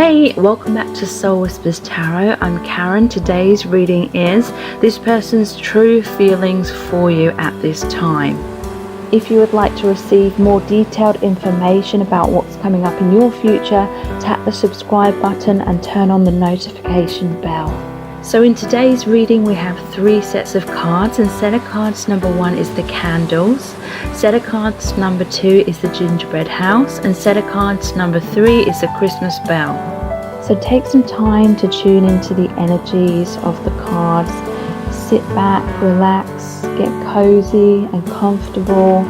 Hey, welcome back to Soul Whispers Tarot. I'm Karen. Today's reading is this person's true feelings for you at this time. If you would like to receive more detailed information about what's coming up in your future, tap the subscribe button and turn on the notification bell. So in today's reading we have 3 sets of cards, and set of cards number 1 is the candles, set of cards number 2 is the gingerbread house, and set of cards number 3 is the Christmas bell. So take some time to tune into the energies of the cards. Sit back, relax, get cozy and comfortable.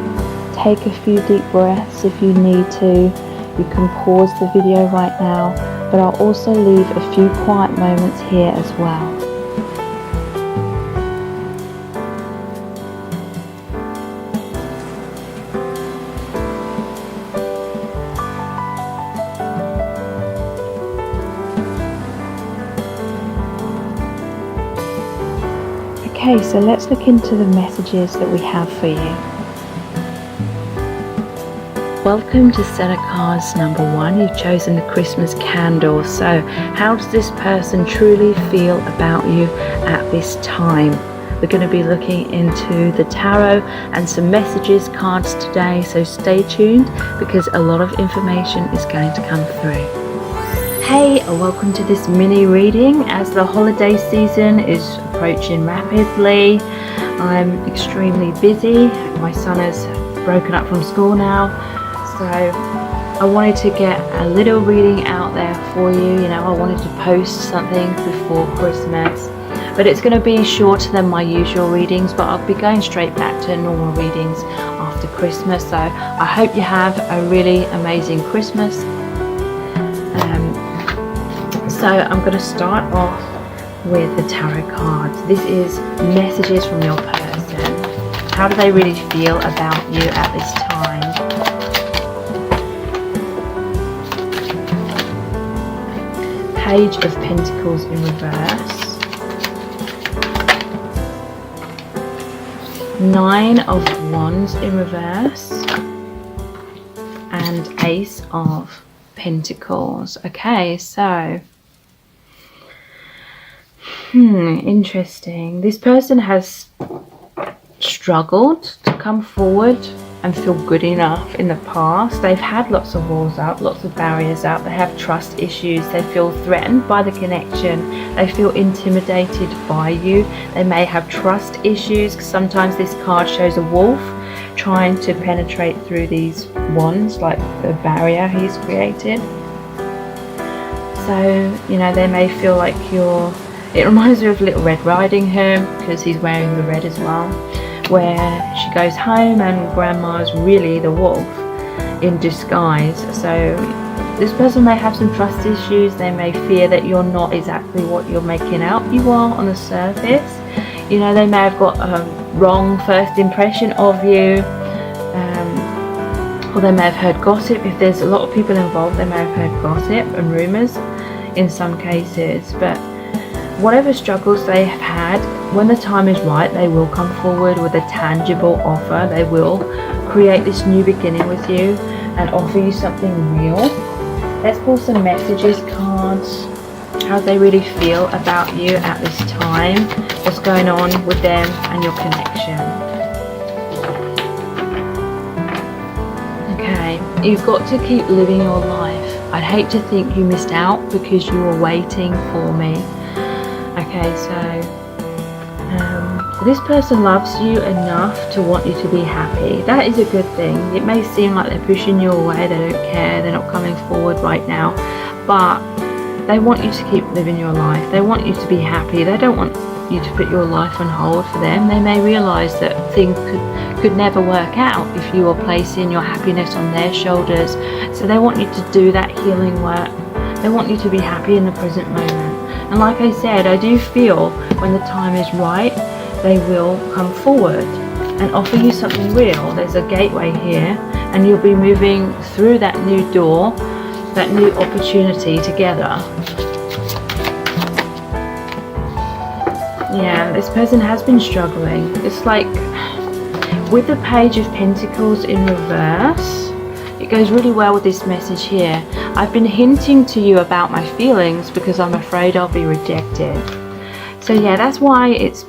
Take a few deep breaths if you need to. You can pause the video right now, but I'll also leave a few quiet moments here as well. Okay, so let's look into the messages that we have for you. Welcome to set of cards number 1. You've chosen the Christmas candle. So how does this person truly feel about you at this time? We're going to be looking into the tarot and some messages cards today, so stay tuned because a lot of information is going to come through. Hey, welcome to this mini reading. As the holiday season is approaching rapidly, I'm extremely busy. My son has broken up from school now. So I wanted to get a little reading out there for you. I wanted to post something before Christmas, but it's going to be shorter than my usual readings, but I'll be going straight back to normal readings after Christmas. So I hope you have a really amazing Christmas. So I'm going to start off with the tarot cards. This is messages from your person. How do they really feel about you at this time? Page of Pentacles in reverse, 9 of Wands in reverse, and Ace of Pentacles. Okay, so interesting. This person has struggled to come forward and feel good enough in the past. They've had lots of walls up, lots of barriers up. They have trust issues. They feel threatened by the connection. They feel intimidated by you. They may have trust issues. Sometimes this card shows a wolf trying to penetrate through these wands, like the barrier he's created. So, they may feel like it reminds me of Little Red Riding Hood, because he's wearing the red as well, where she goes home and grandma's really the wolf in disguise. So this person may have some trust issues. They may fear that you're not exactly what you're making out you are on the surface. They may have got a wrong first impression of you, or they may have heard gossip. If there's a lot of people involved, they may have heard gossip and rumours in some cases. But whatever struggles they have had, when the time is right, they will come forward with a tangible offer. They will create this new beginning with you and offer you something real. Let's pull some messages cards. How they really feel about you at this time. What's going on with them and your connection. Okay, you've got to keep living your life. I'd hate to think you missed out because you were waiting for me. Okay, so this person loves you enough to want you to be happy. That is a good thing. It may seem like they're pushing you away, they don't care, they're not coming forward right now, but they want you to keep living your life. They want you to be happy. They don't want you to put your life on hold for them. They may realise that things could never work out if you were placing your happiness on their shoulders. So they want you to do that healing work. They want you to be happy in the present moment. And like I said, I do feel when the time is right, they will come forward and offer you something real. There's a gateway here, and you'll be moving through that new door, that new opportunity together. Yeah, this person has been struggling. It's like with the Page of Pentacles in reverse, it goes really well with this message here. I've been hinting to you about my feelings because I'm afraid I'll be rejected. So yeah, that's why it's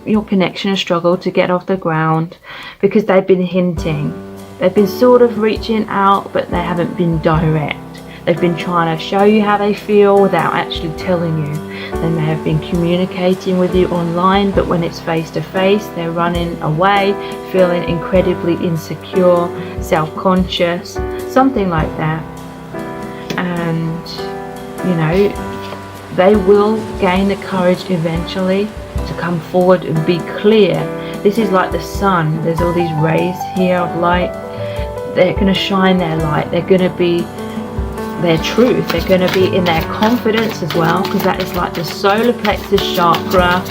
your connection has struggled to get off the ground, because they've been hinting. They've been sort of reaching out, but they haven't been direct. They've been trying to show you how they feel without actually telling you. They may have been communicating with you online, but when it's face to face, they're running away, feeling incredibly insecure, self-conscious, something like that. And, you know, they will gain the courage eventually to come forward and be clear. This is like the sun. There's all these rays here of light. They're going to shine their light. They're going to be their truth. They're going to be in their confidence as well, because that is like the solar plexus chakra,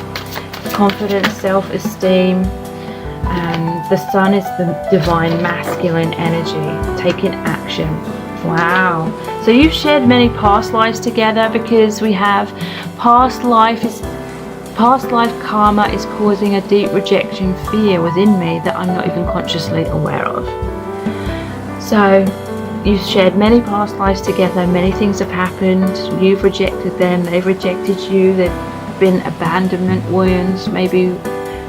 confidence, self-esteem. And the sun is the divine masculine energy, taking action. Wow. So you've shared many past lives together, because we have past life karma is causing a deep rejection fear within me that I'm not even consciously aware of. So you've shared many past lives together, many things have happened, you've rejected them, they've rejected you, there've been abandonment wounds, maybe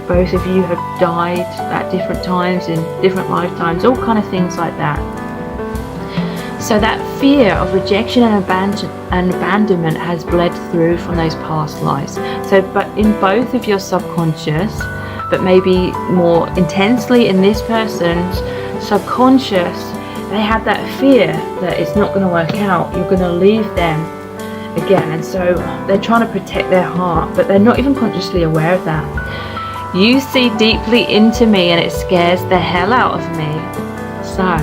both of you have died at different times in different lifetimes, all kind of things like that. So that fear of rejection and abandonment has bled through from those past lives. So, but in both of your subconscious, but maybe more intensely in this person's subconscious, they have that fear that it's not going to work out, you're going to leave them again. And so they're trying to protect their heart, but they're not even consciously aware of that. You see deeply into me and it scares the hell out of me. So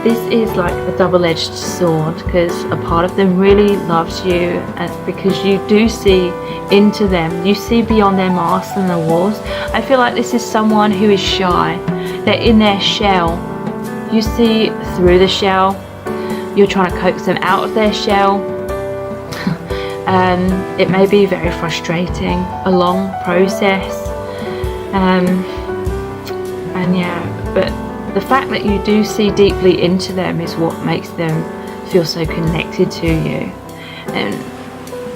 this is like a double-edged sword, because a part of them really loves you, and because you do see into them, you see beyond their masks and their walls. I feel like this is someone who is shy. They're in their shell. You see through the shell. You're trying to coax them out of their shell. It may be very frustrating, a long process. And yeah, but the fact that you do see deeply into them is what makes them feel so connected to you.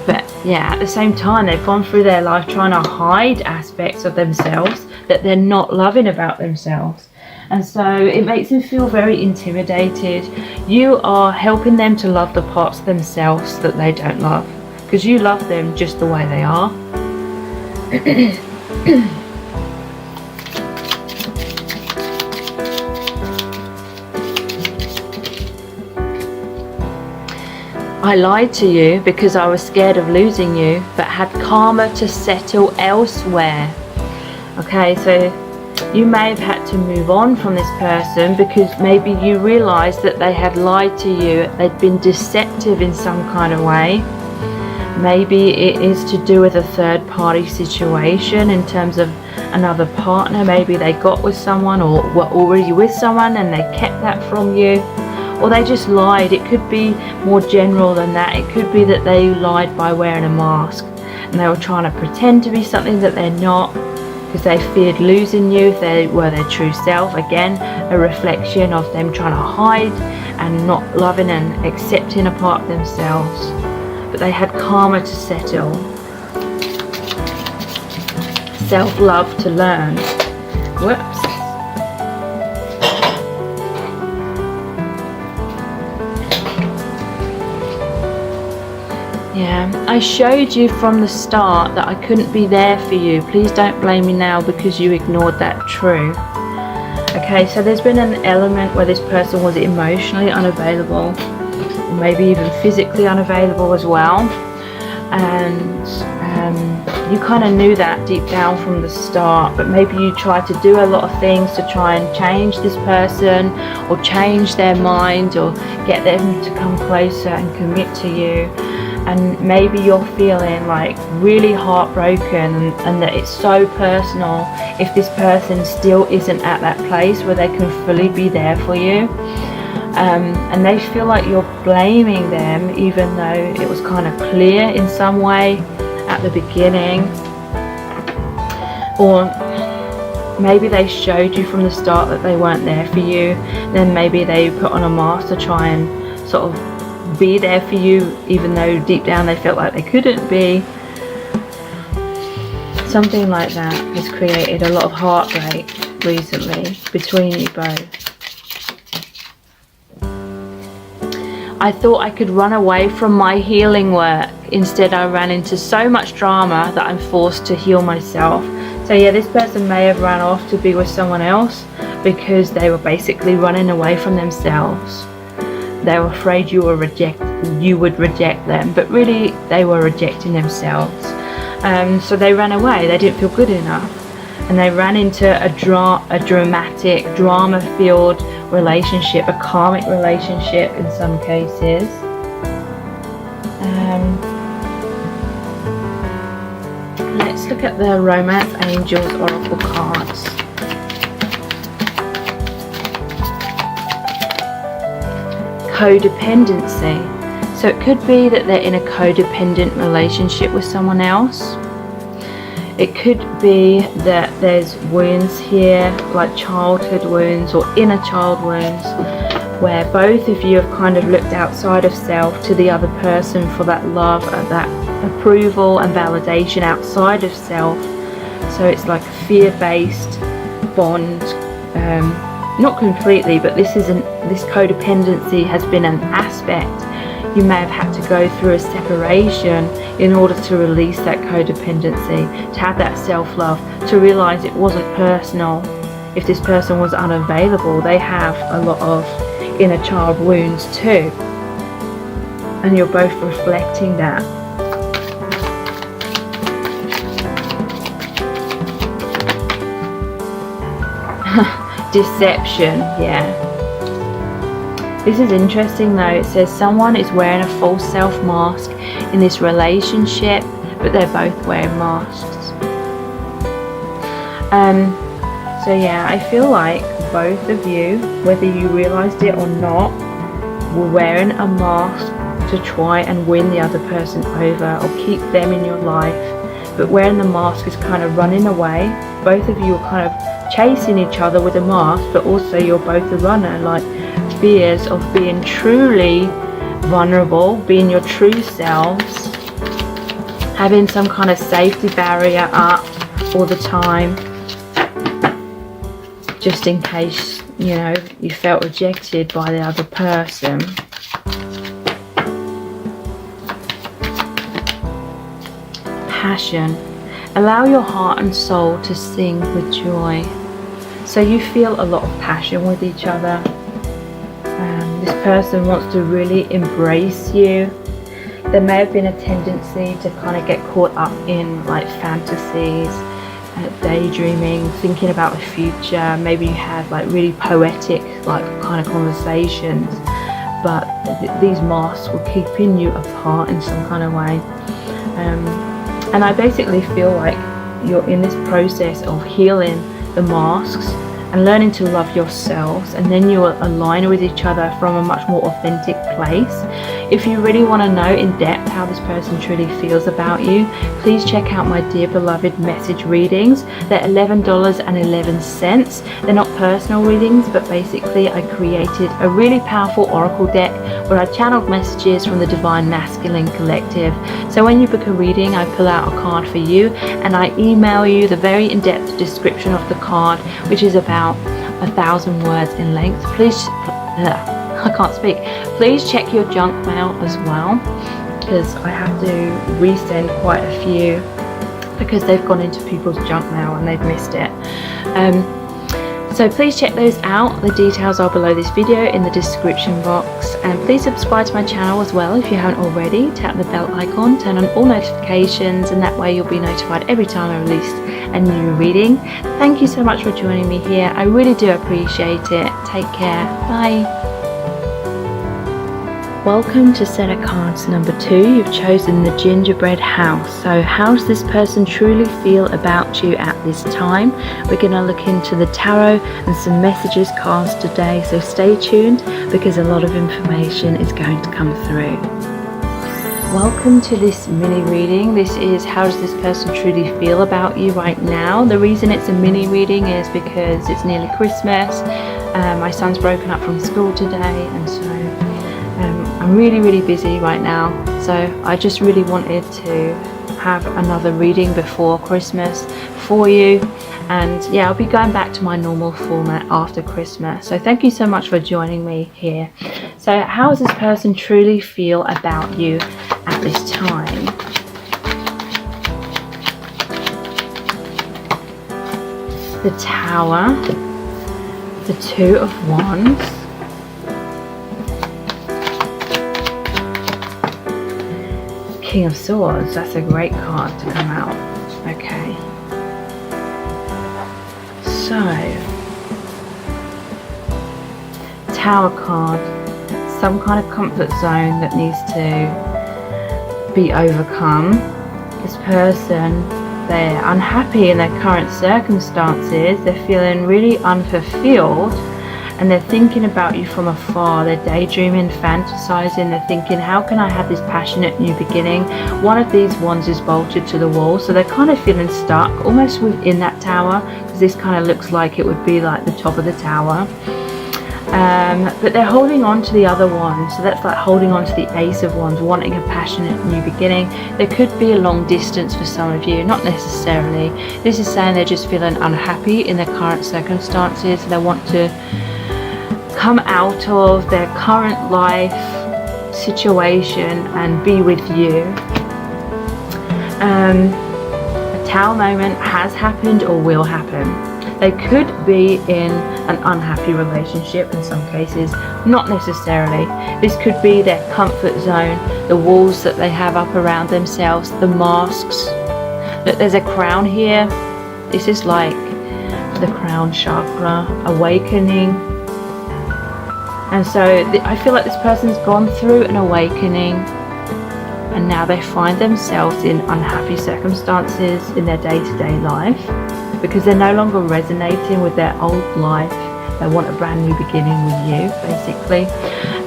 But yeah, at the same time, they've gone through their life trying to hide aspects of themselves that they're not loving about themselves. And so it makes them feel very intimidated. You are helping them to love the parts of themselves that they don't love, because you love them just the way they are. I lied to you because I was scared of losing you, but had karma to settle elsewhere. Okay, so you may have had to move on from this person because maybe you realized that they had lied to you, they'd been deceptive in some kind of way. Maybe it is to do with a third party situation in terms of another partner. Maybe they got with someone or were already with someone and they kept that from you. Or they just lied. It could be more general than that. It could be that they lied by wearing a mask and they were trying to pretend to be something that they're not, because they feared losing you if they were their true self. Again, a reflection of them trying to hide and not loving and accepting a part of themselves. But they had karma to settle, self-love to learn. Whoops. Yeah, I showed you from the start that I couldn't be there for you. Please don't blame me now because you ignored that truth. Okay, so there's been an element where this person was emotionally unavailable, or maybe even physically unavailable as well. And you kind of knew that deep down from the start, but maybe you tried to do a lot of things to try and change this person or change their mind or get them to come closer and commit to you. And maybe you're feeling like really heartbroken and that it's so personal if this person still isn't at that place where they can fully be there for you. And they feel like you're blaming them even though it was kind of clear in some way at the beginning. Or maybe they showed you from the start that they weren't there for you. Then maybe they put on a mask to try and sort of be there for you, even though deep down they felt like they couldn't be. Something like that has created a lot of heartbreak recently between you both. I thought I could run away from my healing work. Instead, I ran into so much drama that I'm forced to heal myself. So yeah, this person may have run off to be with someone else because they were basically running away from themselves. They were afraid you would reject them, but really they were rejecting themselves. So they ran away. They didn't feel good enough, and they ran into a dramatic, drama-filled relationship, a karmic relationship in some cases. Let's look at the Romance Angels Oracle cards. Codependency. So it could be that they're in a codependent relationship with someone else. It could be that there's wounds here, like childhood wounds or inner child wounds, where both of you have kind of looked outside of self to the other person for that love, that approval and validation outside of self. So it's like a fear-based bond. Not completely, but this codependency has been an aspect. You may have had to go through a separation in order to release that codependency, to have that self-love, to realize it wasn't personal. If this person was unavailable, they have a lot of inner child wounds too, and you're both reflecting that. Deception, yeah. This is interesting though. It says someone is wearing a false self mask in this relationship, but they're both wearing masks. So yeah, I feel like both of you, whether you realized it or not, were wearing a mask to try and win the other person over or keep them in your life. But wearing the mask is kind of running away. Both of you are kind of chasing each other with a mask, but also you're both a runner, like fears of being truly vulnerable, being your true selves, having some kind of safety barrier up all the time, just in case, you know, you felt rejected by the other person. Passion. Allow your heart and soul to sing with joy. So you feel a lot of passion with each other. This person wants to really embrace you. There may have been a tendency to kind of get caught up in like fantasies, daydreaming, thinking about the future. Maybe you had like really poetic like kind of conversations, but these masks were keeping you apart in some kind of way. And I basically feel like you're in this process of healing the masks and learning to love yourselves, and then you will align with each other from a much more authentic place. If you really want to know in depth how this person truly feels about you, please check out my Dear Beloved message readings. They're $11.11. They're not personal readings, but basically I created a really powerful oracle deck where I channeled messages from the Divine Masculine Collective. So when you book a reading, I pull out a card for you and I email you the very in-depth description of the card, which is about 1,000 words in length. I can't speak. Please check your junk mail as well, because I have to resend quite a few because they've gone into people's junk mail and they've missed it. So please check those out. The details are below this video in the description box, and please subscribe to my channel as well if you haven't already. Tap the bell icon, turn on all notifications, and that way you'll be notified every time I release a new reading. Thank you so much for joining me here. I really do appreciate it. Take care. Bye. Welcome to set of cards number 2. You've chosen the gingerbread house. So how does this person truly feel about you at this time? We're going to look into the tarot and some messages cards today, so stay tuned because a lot of information is going to come through. Welcome to this mini reading. This is how does this person truly feel about you right now. The reason it's a mini reading is because it's nearly Christmas. My son's broken up from school today, and so I'm really busy right now. So I just really wanted to have another reading before Christmas for you. And yeah, I'll be going back to my normal format after Christmas. So thank you so much for joining me here. So how does this person truly feel about you at this time? The Tower, the Two of Wands, King of Swords. That's a great card to come out. Okay. So, Tower card, some kind of comfort zone that needs to be overcome. This person, they're unhappy in their current circumstances, they're feeling really unfulfilled, and they're thinking about you from afar. They're daydreaming, fantasizing, they're thinking, how can I have this passionate new beginning? One of these wands is bolted to the wall, so they're kind of feeling stuck almost within that tower, because this kind of looks like it would be like the top of the tower. But they're holding on to the other wand, so that's like holding on to the Ace of Wands, wanting a passionate new beginning. There could be a long distance for some of you, not necessarily. This is saying they're just feeling unhappy in their current circumstances. They want to come out of their current life situation and be with you. A Tower moment has happened or will happen. They could be in an unhappy relationship in some cases, not necessarily. This could be their comfort zone, the walls that they have up around themselves, the masks. Look, there's a crown here. This is like the crown chakra, awakening. And so I feel like this person's gone through an awakening, and now they find themselves in unhappy circumstances in their day-to-day life because they're no longer resonating with their old life. They want a brand new beginning with you, basically.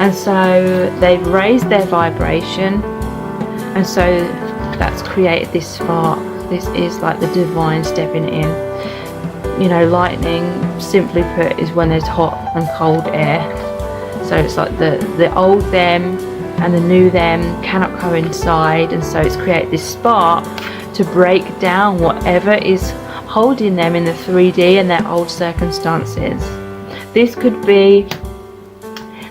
And so they've raised their vibration, and so that's created this spark. This is like the divine stepping in. You know, lightning, simply put, is when there's hot and cold air. So it's like the old them and the new them cannot coincide, and so it's created this spark to break down whatever is holding them in the 3D and their old circumstances. This could be,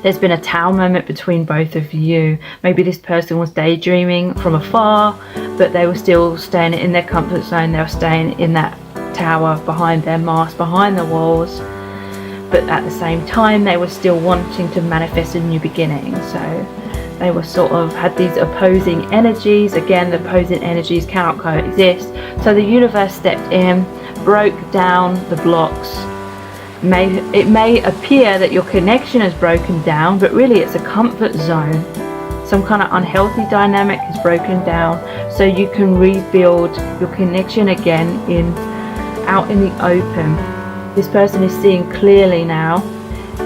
there's been a Tower moment between both of you. Maybe this person was daydreaming from afar, but they were still staying in their comfort zone. They were staying in that tower behind their mask, behind the walls. But at the same time, they were still wanting to manifest a new beginning. So they were sort of had these opposing energies. Again, the opposing energies cannot coexist. So the universe stepped in, broke down the blocks. It may appear that your connection is broken down, but really it's a comfort zone. Some kind of unhealthy dynamic is broken down, so you can rebuild your connection again out in the open. This person is seeing clearly now.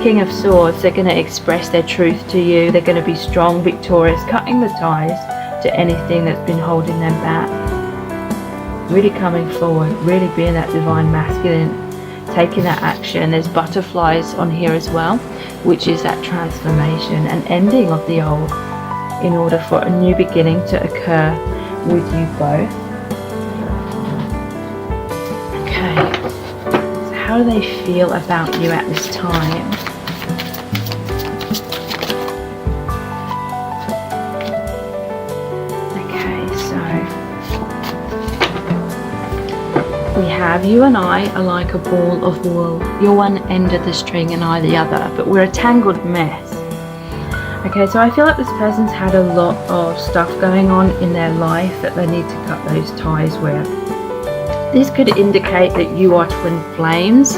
King of Swords, they're going to express their truth to you. They're going to be strong, victorious, cutting the ties to anything that's been holding them back. Really coming forward, really being that divine masculine, taking that action. There's butterflies on here as well, which is that transformation and ending of the old in order for a new beginning to occur with you both. Okay. How do they feel about you at this time? Okay, so we have you and I are like a ball of wool. You're one end of the string and I the other, but we're a tangled mess. Okay, so I feel like this person's had a lot of stuff going on in their life that they need to cut those ties with. This could indicate that you are twin flames,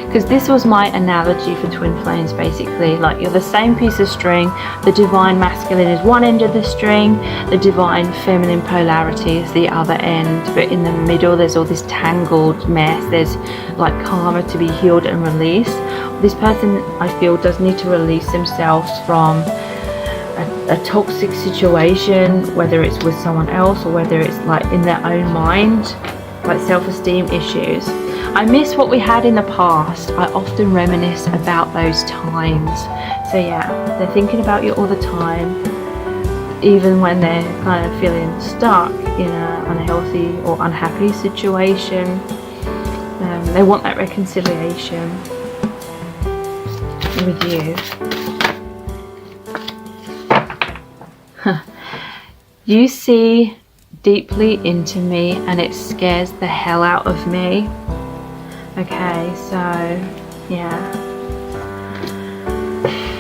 because this was my analogy for twin flames, basically. Like, you're the same piece of string. The divine masculine is one end of the string, the divine feminine polarity is the other end, but in the middle there's all this tangled mess. There's like karma to be healed and released. This person, I feel, does need to release themselves from a toxic situation, whether it's with someone else or whether it's like in their own mind, like self-esteem issues. I miss what we had in the past. I often reminisce about those times. So yeah, they're thinking about you all the time, even when they're kind of feeling stuck in an unhealthy or unhappy situation. They want that reconciliation with you. You see deeply into me and it scares the hell out of me. Okay, so yeah,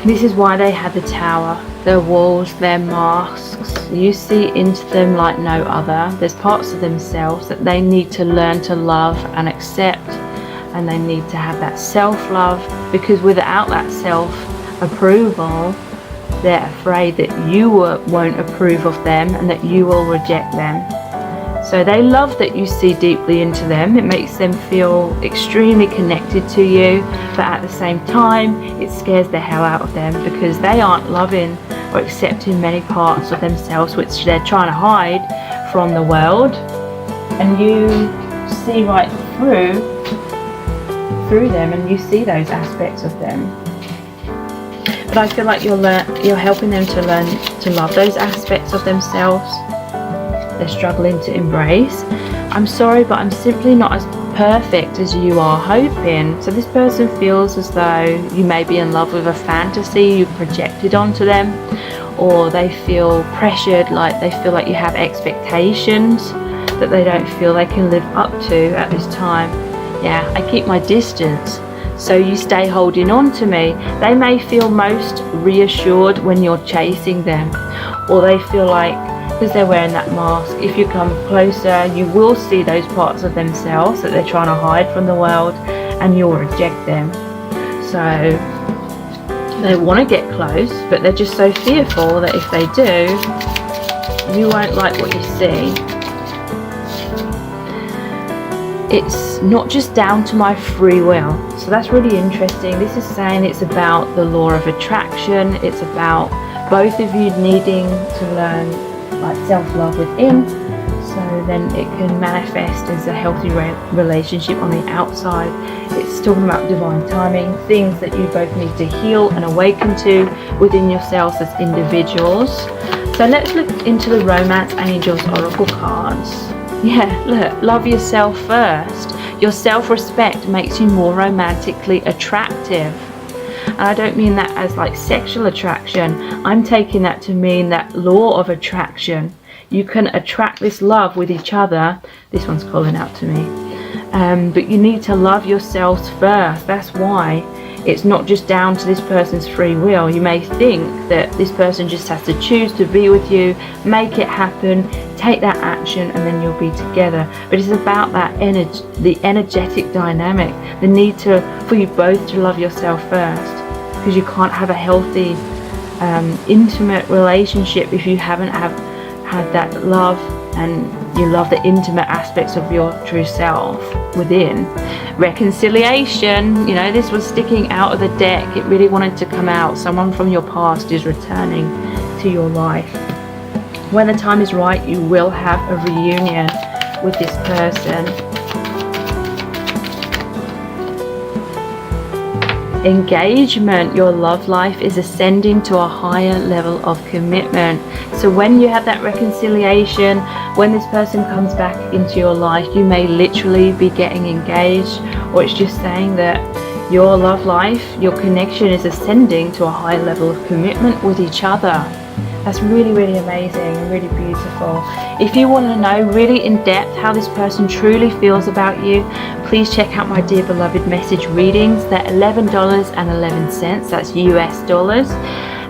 this is why they had the tower, their walls, their masks. You see into them like no other. There's parts of themselves that they need to learn to love and accept, and they need to have that self-love, because without that self-approval, they're afraid that you won't approve of them and that you will reject them. So they love that you see deeply into them. It makes them feel extremely connected to you, but at the same time, it scares the hell out of them because they aren't loving or accepting many parts of themselves which they're trying to hide from the world. And you see right through them, and you see those aspects of them. But I feel like you're helping them to learn to love those aspects of themselves they're struggling to embrace. I'm sorry, but I'm simply not as perfect as you are hoping. So this person feels as though you may be in love with a fantasy you projected onto them, or they feel pressured, like they feel like you have expectations that they don't feel they can live up to at this time. Yeah, I keep my distance, so you stay holding on to me. They may feel most reassured when you're chasing them, or they feel like, because they're wearing that mask, if you come closer, you will see those parts of themselves that they're trying to hide from the world, and you'll reject them. So they want to get close, but they're just so fearful that if they do, you won't like what you see. It's not just down to my free will. So that's really interesting. This is saying it's about the law of attraction. It's about both of you needing to learn like self-love within, so then it can manifest as a healthy relationship on the outside. It's talking about divine timing, things that you both need to heal and awaken to within yourselves as individuals. So let's look into the Romance Angels Oracle cards. Yeah, look, love yourself first. Your self-respect makes you more romantically attractive. And I don't mean that as like sexual attraction. I'm taking that to mean that law of attraction. You can attract this love with each other. This one's calling out to me. But you need to love yourselves first. That's why it's not just down to this person's free will. You may think that this person just has to choose to be with you, make it happen, take that action, and then you'll be together. But it's about that energy, the energetic dynamic, the need for you both to love yourself first. Because you can't have a healthy, intimate relationship if you haven't had that love, and you love the intimate aspects of your true self within. Reconciliation, you know, this was sticking out of the deck. It really wanted to come out. Someone from your past is returning to your life. When the time is right, you will have a reunion with this person. Engagement, your love life is ascending to a higher level of commitment. So when you have that reconciliation, when this person comes back into your life, you may literally be getting engaged, or it's just saying that your love life, your connection is ascending to a higher level of commitment with each other. That's really, really amazing and really beautiful. If you want to know really in depth how this person truly feels about you, please check out my Dear Beloved message readings. They're $11.11, that's US dollars.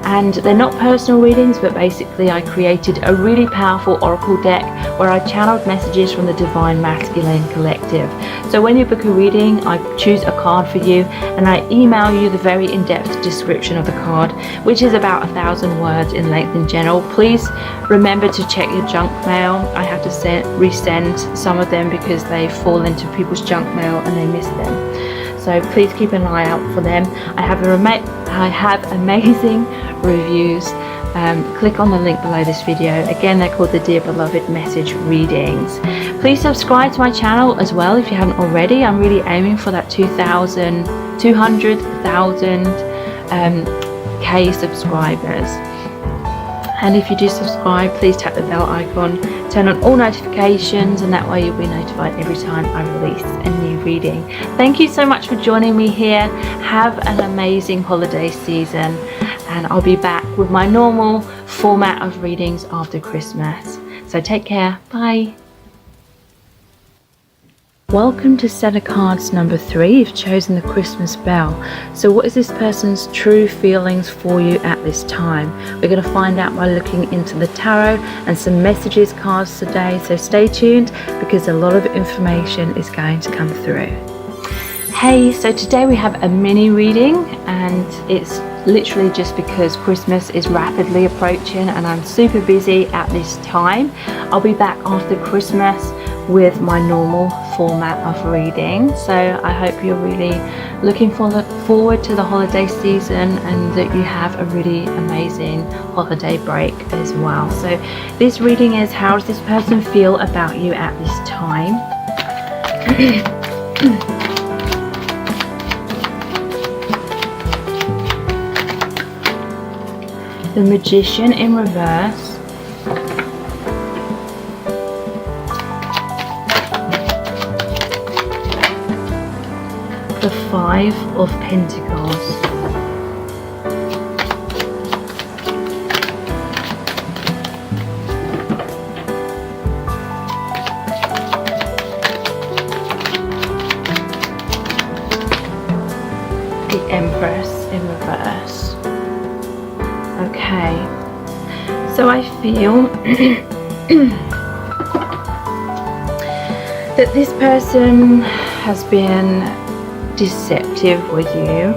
And they're not personal readings, but basically I created a really powerful oracle deck where I channeled messages from the Divine Masculine Collective. So when you book a reading, I choose a card for you and I email you the very in-depth description of the card, which is about 1,000 words in length in general. Please remember to check your junk mail. I have to resend some of them because they fall into people's junk mail and they miss them. So please keep an eye out for them. I have amazing reviews click on the link below this video. Again, they're called the Dear Beloved Message Readings. Please subscribe to my channel as well if you haven't already. I'm really aiming for that 200,000 K subscribers. And if you do subscribe, please tap the bell icon, turn on all notifications, and that way you'll be notified every time I release a new reading. Thank you so much for joining me here. Have an amazing holiday season, and I'll be back with my normal format of readings after Christmas. So take care. Bye. Welcome to set of cards number 3. You've chosen the Christmas bell. So what is this person's true feelings for you at this time? We're going to find out by looking into the tarot and some messages cards today. So stay tuned because a lot of information is going to come through. Hey, so today we have a mini reading, and it's literally just because Christmas is rapidly approaching and I'm super busy at this time. I'll be back after Christmas with my normal format of reading. So I hope you're really looking forward to the holiday season and that you have a really amazing holiday break as well. So this reading is, how does this person feel about you at this time? The Magician in reverse. The Five of Pentacles. The Empress in reverse. Okay, so I feel that this person has been deceptive with you.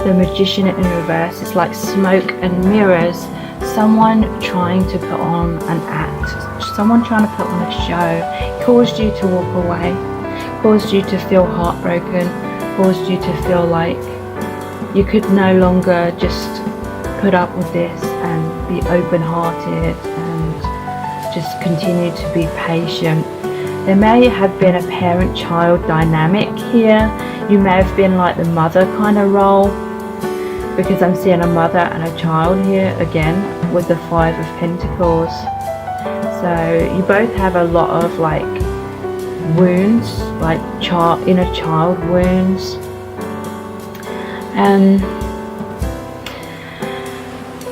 The Magician in reverse is like smoke and mirrors. Someone trying to put on an act, someone trying to put on a show, caused you to walk away, caused you to feel heartbroken, caused you to feel like you could no longer just put up with this and be open-hearted and just continue to be patient. There may have been a parent-child dynamic here. You may have been like the mother kind of role, because I'm seeing a mother and a child here again with the Five of Pentacles. So you both have a lot of like wounds, like inner child wounds.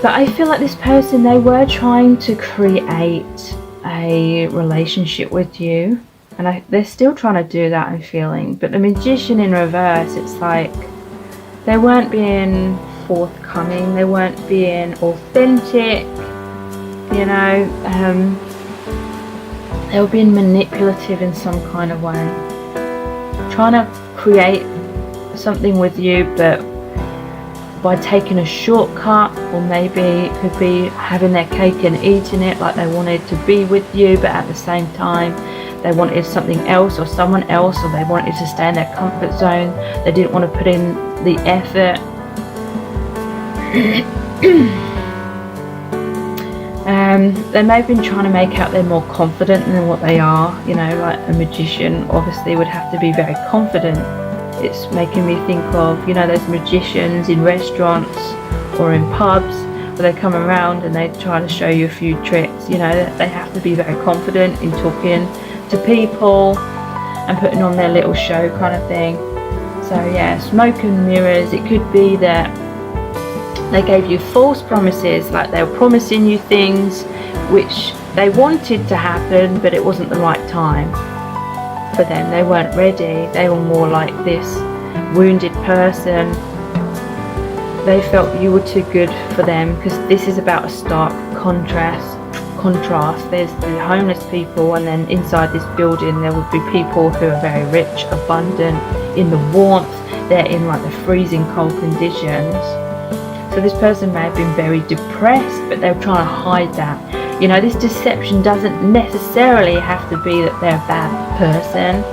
But I feel like this person, they were trying to create a relationship with you, and they're still trying to do that, I'm feeling. But the Magician in reverse, it's like they weren't being forthcoming, they weren't being authentic, you know. They were being manipulative in some kind of way, trying to create something with you, but by taking a shortcut, or maybe it could be having their cake and eating it, like they wanted to be with you, but at the same time they wanted something else or someone else, or they wanted to stay in their comfort zone. They didn't want to put in the effort. They may have been trying to make out they're more confident than what they are. You know, like a magician obviously would have to be very confident. It's making me think of, you know, those magicians in restaurants or in pubs where they come around and they try to show you a few tricks. You know, they have to be very confident in talking to people and putting on their little show kind of thing. So yeah, smoke and mirrors. It could be that they gave you false promises, like they were promising you things which they wanted to happen, but it wasn't the right time for them. They weren't ready. They were more like this wounded person. They felt you were too good for them, because this is about a stark contrast. There's the homeless people, and then inside this building there would be people who are very rich, abundant, in the warmth. They're in like the freezing cold conditions. So this person may have been very depressed, but they're trying to hide that. You know, this deception doesn't necessarily have to be that they're a bad person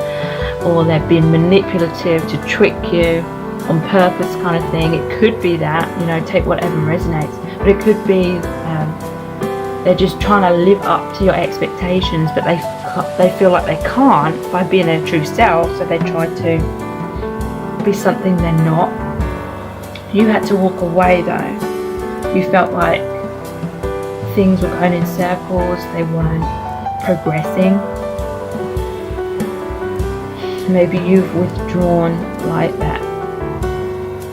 or they're being manipulative to trick you on purpose kind of thing. It could be that, you know, take whatever resonates. But it could be they're just trying to live up to your expectations, but they feel like they can't by being their true self, so they try to be something they're not. You had to walk away though. You felt like things were going in circles, they weren't progressing. Maybe you've withdrawn like that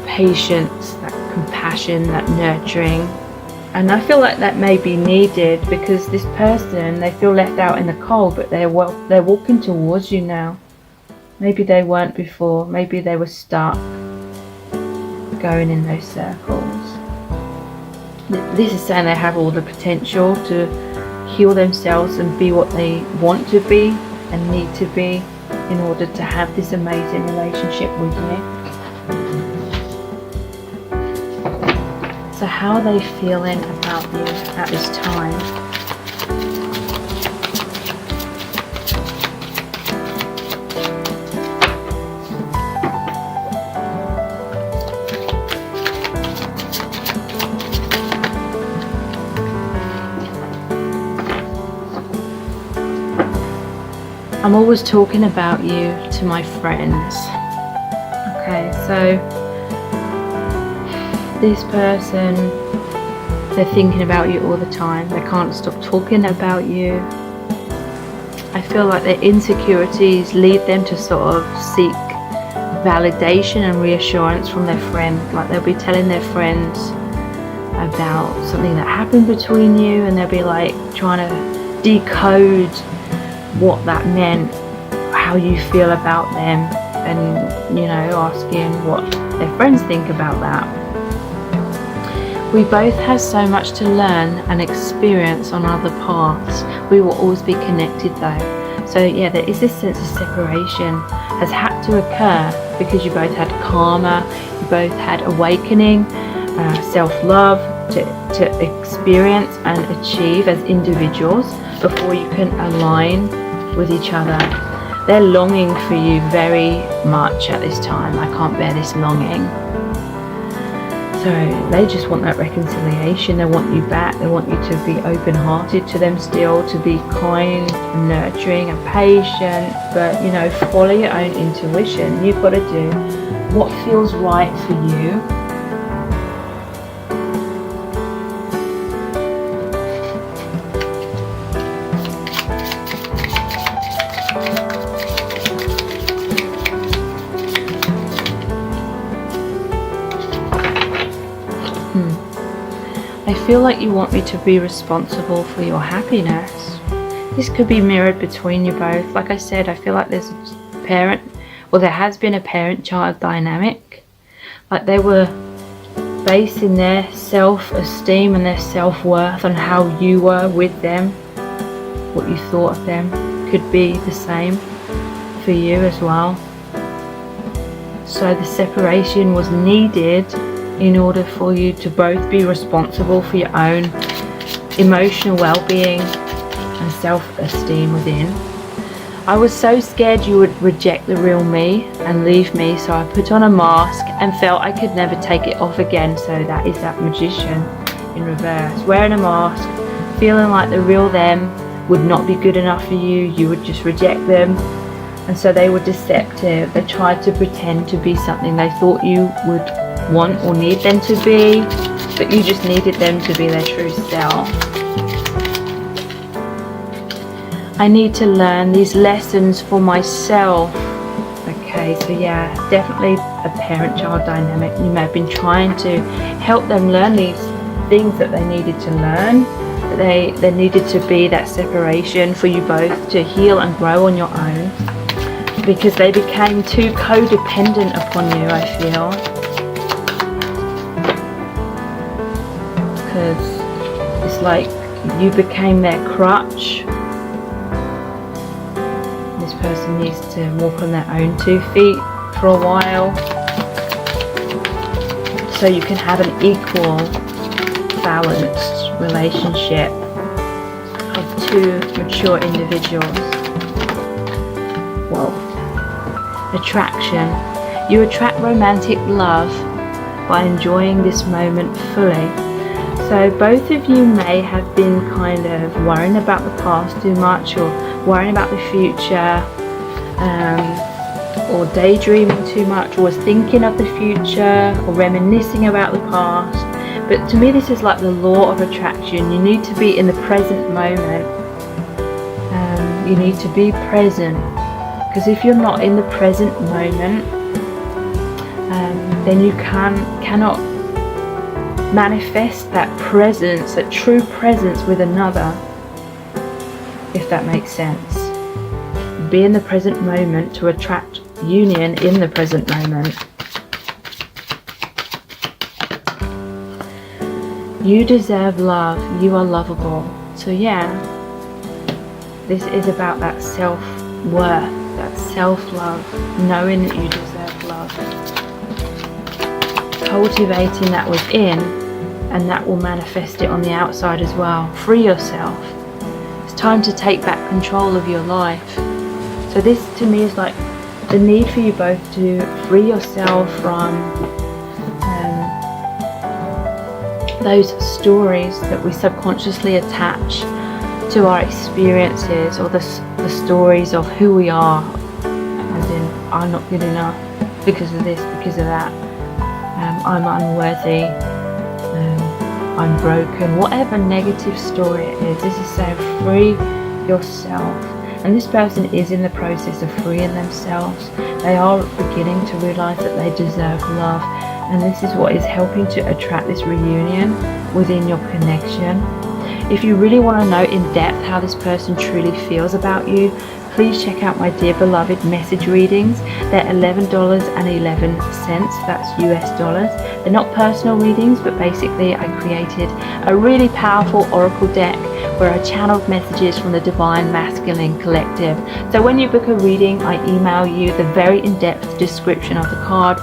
patience, that compassion, that nurturing. And I feel like that may be needed because this person, they feel left out in the cold, but they're walking towards you now. Maybe they weren't before. Maybe they were stuck going in those circles. This is saying they have all the potential to heal themselves and be what they want to be and need to be in order to have this amazing relationship with you. So how are they feeling about you at this time? I'm always talking about you to my friends. Okay, so this person, they're thinking about you all the time. They can't stop talking about you. I feel like their insecurities lead them to sort of seek validation and reassurance from their friend. Like they'll be telling their friends about something that happened between you, and they'll be like trying to decode what that meant, how you feel about them, and asking what their friends think about that. We both have so much to learn and experience on other paths. We will always be connected though. So yeah, there is this sense of separation has had to occur because you both had karma, you both had awakening, self-love to experience and achieve as individuals before you can align with each other. They're longing for you very much at this time. I can't bear this longing. So they just want that reconciliation. They want you back. They want you to be open-hearted to them still, to be kind and nurturing and patient, but follow your own intuition. You've got to do what feels right for you. I feel like you want me to be responsible for your happiness. This could be mirrored between you both. Like I said, I feel like there's a there has been a parent-child dynamic. Like they were basing their self-esteem and their self-worth on how you were with them, what you thought of them. Could be the same for you as well. So the separation was needed in order for you to both be responsible for your own emotional well-being and self-esteem within. I was so scared you would reject the real me and leave me, so I put on a mask and felt I could never take it off again. So that is that magician in reverse, wearing a mask, feeling like the real them would not be good enough for you. You would just reject them. And so they were deceptive. They tried to pretend to be something they thought you would want or need them to be, but you just needed them to be their true self. I need to learn these lessons for myself. Okay, so yeah, definitely a parent-child dynamic. You may have been trying to help them learn these things that they needed to learn. There needed to be that separation for you both to heal and grow on your own, because they became too codependent upon you, I feel. Because it's like you became their crutch. This person needs to walk on their own 2 feet for a while, so you can have an equal, balanced relationship of 2 mature individuals. Whoa. Attraction. You attract romantic love by enjoying this moment fully. So both of you may have been kind of worrying about the past too much, or worrying about the future, or daydreaming too much, or thinking of the future, or reminiscing about the past. But to me, this is like the law of attraction. You need to be in the present moment. You need to be present, because if you're not in the present moment, then you cannot manifest that presence, that true presence with another, if that makes sense. Be in the present moment to attract union in the present moment. You deserve love. You are lovable. So yeah, this is about that self-worth, that self-love, knowing that you deserve love. Cultivating that within, and that will manifest it on the outside as well. Free yourself. It's time to take back control of your life. So this to me is like the need for you both to free yourself from those stories that we subconsciously attach to our experiences, or the stories of who we are, as in, I'm not good enough because of this, because of that, I'm unworthy, I'm broken, whatever negative story it is. This is saying free yourself. And this person is in the process of freeing themselves. They are beginning to realize that they deserve love, and this is what is helping to attract this reunion within your connection. If you really want to know in depth how this person truly feels about you, please check out my Dear Beloved message readings. They're $11.11, that's US dollars. They're not personal readings, but basically I created a really powerful oracle deck where I channeled messages from the Divine Masculine Collective. So when you book a reading, I email you the very in-depth description of the card,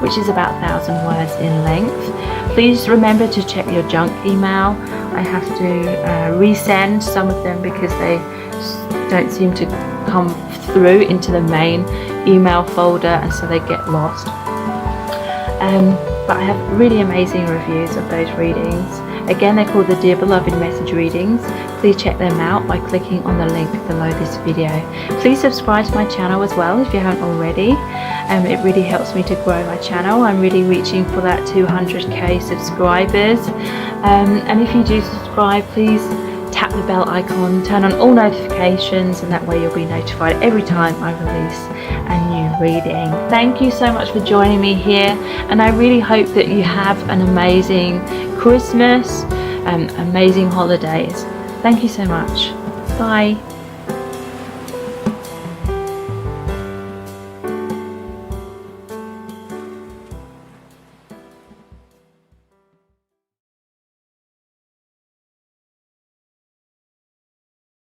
which is about 1,000 words in length. Please remember to check your junk email. I have to resend some of them because they don't seem to come through into the main email folder, and so they get lost. But I have really amazing reviews of those readings. Again, they're called the Dear Beloved message readings. Please check them out by clicking on the link below this video. Please subscribe to my channel as well if you haven't already. It really helps me to grow my channel. I'm really reaching for that 200k subscribers. And if you do subscribe, please tap the bell icon, turn on all notifications, and that way you'll be notified every time I release a new reading. Thank you so much for joining me here, and I really hope that you have an amazing Christmas, amazing holidays. Thank you so much. Bye.